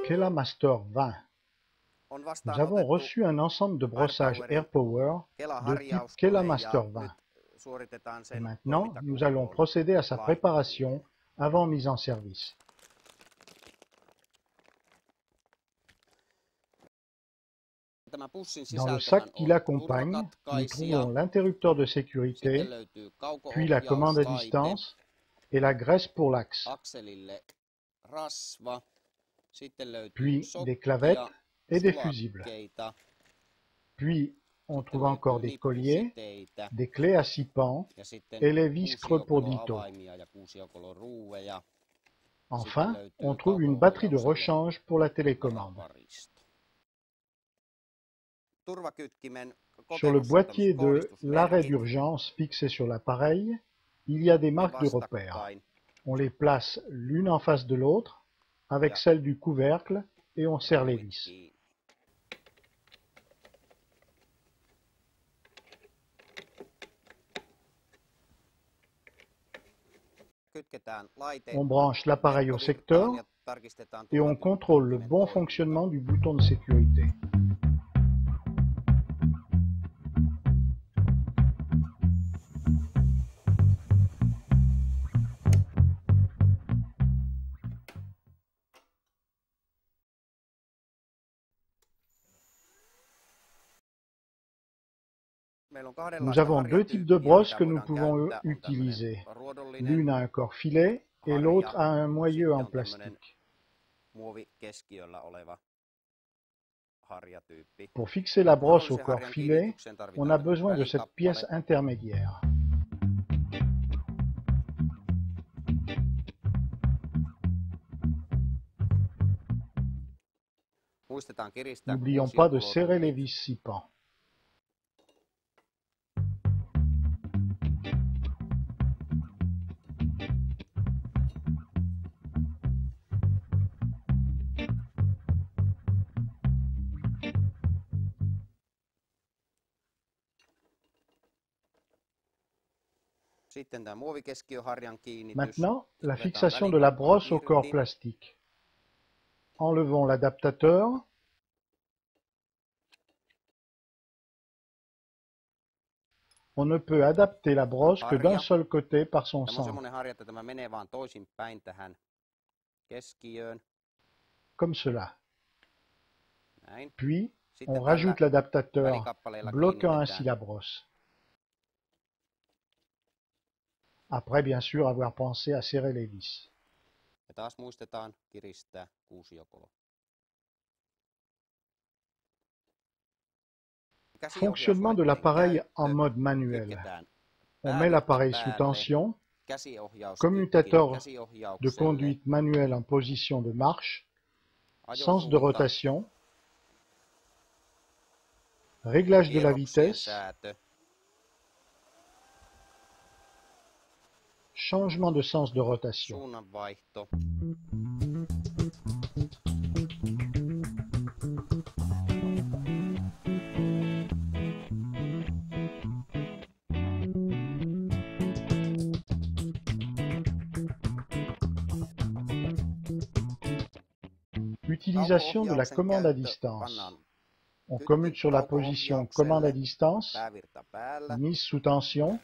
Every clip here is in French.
Kelamaster 20. On Nous avons vastaanotettu reçu un ensemble de brossage AirPower de type Kela-harjaus Kelamaster ja 20. nyt suoritetaan Et sen maintenant, nous allons toimintakuntoon procéder à sa laitteelle. préparation avant mise en service. Tämä pussin Dans le sisältöhän sac qui on l'accompagne, nous turvakatkaisija, trouvons l'interrupteur de sitten sécurité, löytyy puis la commande à kauko-ohjauslaite, distance et la graisse pour l'axe, akselille rasva, sitten löytyy puis des clavettes sokkia, et des fusibles. sulakkeita, Puis on sitten trouve encore löytyy des colliers, nippusiteitä des clés à 6 pans ja sitten et les vis creux pour dito. kuusiokoloavaimia ja kuusiokoloruuveja. Enfin, on trouve une batterie de rechange pour la télécommande. Sur le boîtier de l'arrêt d'urgence fixé sur l'appareil, il y a des marques de repère. On les place l'une en face de l'autre, avec celle du couvercle, et on serre les vis. On branche l'appareil au secteur et on contrôle le bon fonctionnement du bouton de sécurité. Nous avons deux types de brosses que nous pouvons utiliser. L'une a un corps filet et l'autre a un moyeu en plastique. Pour fixer la brosse au corps filet, on a besoin de cette pièce intermédiaire. N'oublions pas de serrer les vis 6 pans. Maintenant, la fixation de la brosse au corps plastique. Enlevons l'adaptateur. On ne peut adapter la brosse que d'un seul côté par son centre. Comme cela. Puis, on rajoute l'adaptateur, bloquant ainsi la brosse. Après, bien sûr, avoir pensé à serrer les vis. Fonctionnement de l'appareil en mode manuel. On met l'appareil sous tension, commutateur de conduite manuel en position de marche, sens de rotation, réglage de la vitesse, changement de sens de rotation. Utilisation de la commande à distance. On commute sur la position commande à distance, mise sous tension,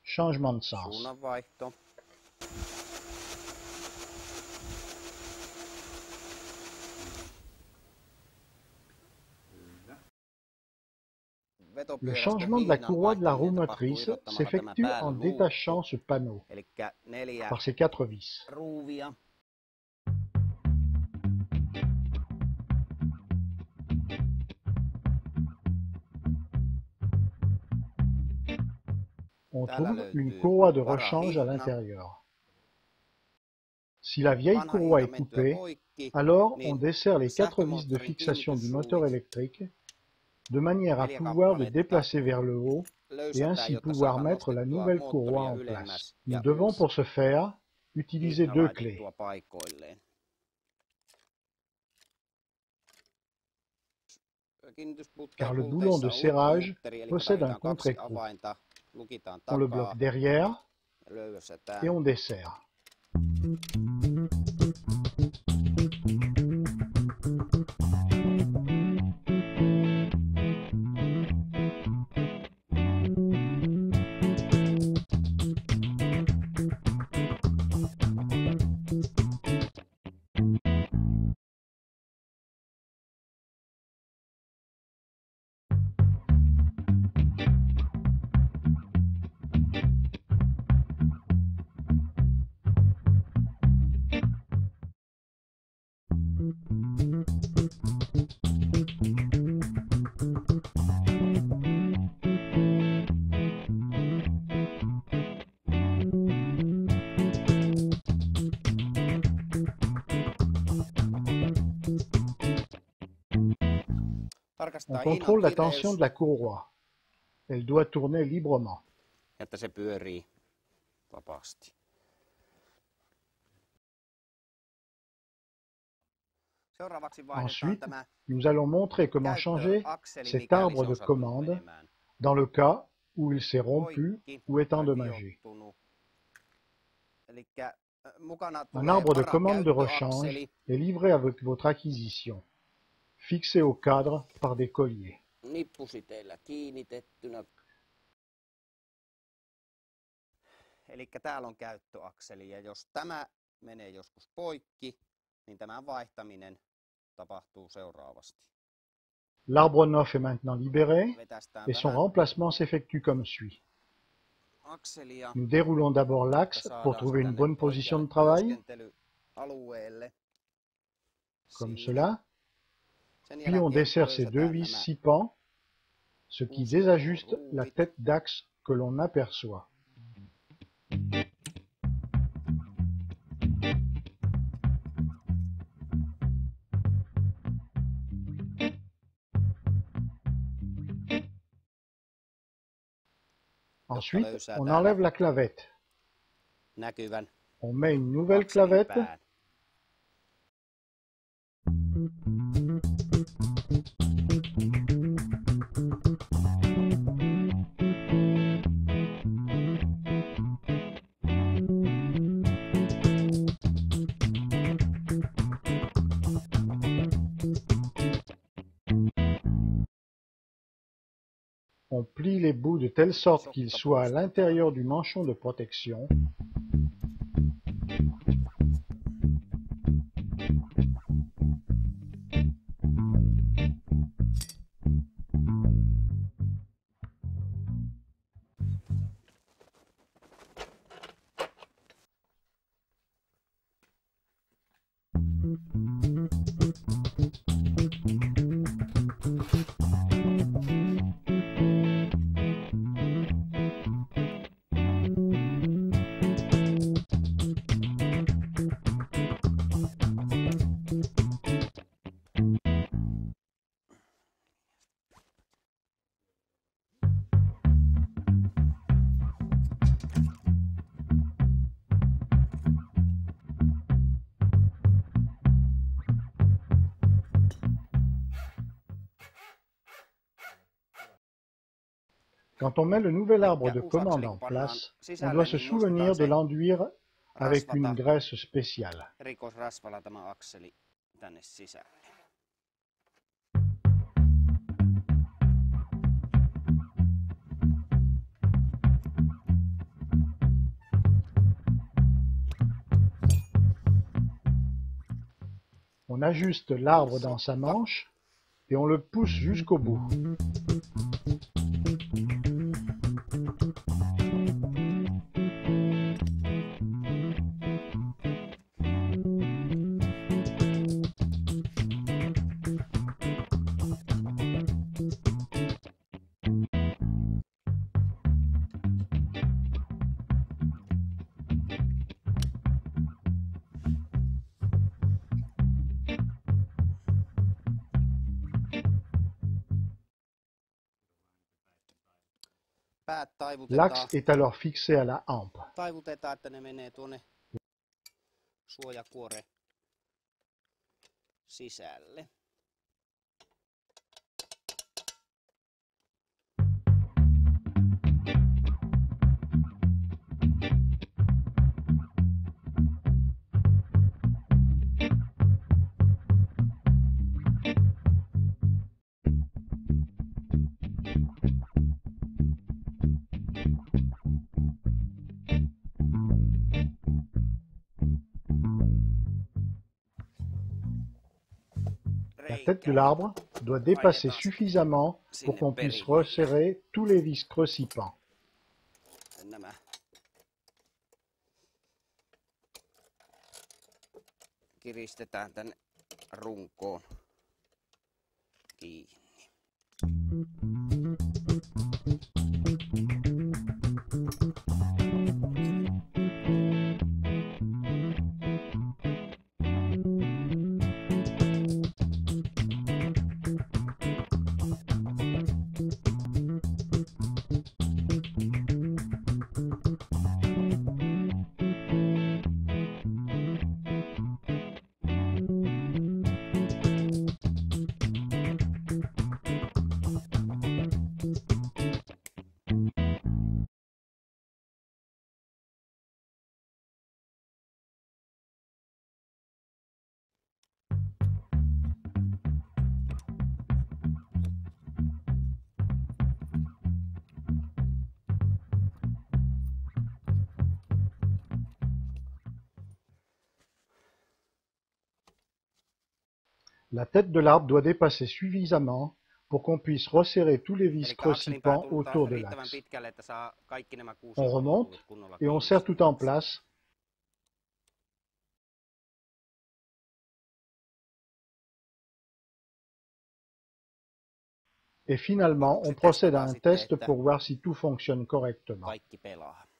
changement de sens. Le changement de la courroie de la roue motrice s'effectue en détachant ce panneau par ces 4 vis. On trouve une courroie de rechange à l'intérieur. Si la vieille courroie est coupée, alors on desserre les 4 vis de fixation du moteur électrique de manière à pouvoir le déplacer vers le haut et ainsi pouvoir mettre la nouvelle courroie en place. Nous devons pour ce faire utiliser 2 clés. Car le boulon de serrage possède un contre-écrou. On le bloque derrière löysätään. et on dessert. On contrôle la tension de la courroie. Elle doit tourner librement. Että se pyörii vapaasti. Ensuite, nous allons montrer comment changer cet arbre de commande dans le cas où il s'est rompu ou est endommagé. Un arbre de commande de rechange est livré avec votre acquisition, fixé au cadre par des colliers. Nippusiteillä kiinnitettynä. Elikkä täällä on käyttöakseli ja jos tämä menee joskus poikki, niin tämän vaihtaminen tapahtuu seuraavasti. L'arbre neuf est maintenant libéré et son remplacement s'effectue comme suit. Nous déroulons d'abord l'axe pour trouver une bonne position de travail, comme cela. Puis on dessert ces deux vis 6 pans, ce qui désajuste la tête d'axe que l'on aperçoit. Ensuite, on enlève la clavette. On met une nouvelle clavette. On plie les bouts de telle sorte qu'ils soient à l'intérieur du manchon de protection. Quand on met le nouvel arbre de commande en place, on doit se souvenir de l'enduire avec une graisse spéciale. Rikosrasvalla tämä akseli tänne sisälle. On ajuste l'arbre dans sa manche et on le pousse jusqu'au bout. L'axe est alors fixé à la hampe. Taivutetaan, että ne menee tuonne suojakuoren sisälle. tête de l'arbre doit dépasser suffisamment pour qu'on puisse resserrer tous les vis creux-sipants. Nämä kiristetään tänne runkoon kiinni. La tête de l'arbre doit dépasser suffisamment pour qu'on puisse resserrer tous les vis creux-sipants autour de l'axe. On remonte et on serre tout en place. Et finalement, on procède à un test pour voir si tout fonctionne correctement. Kaikki pelaa.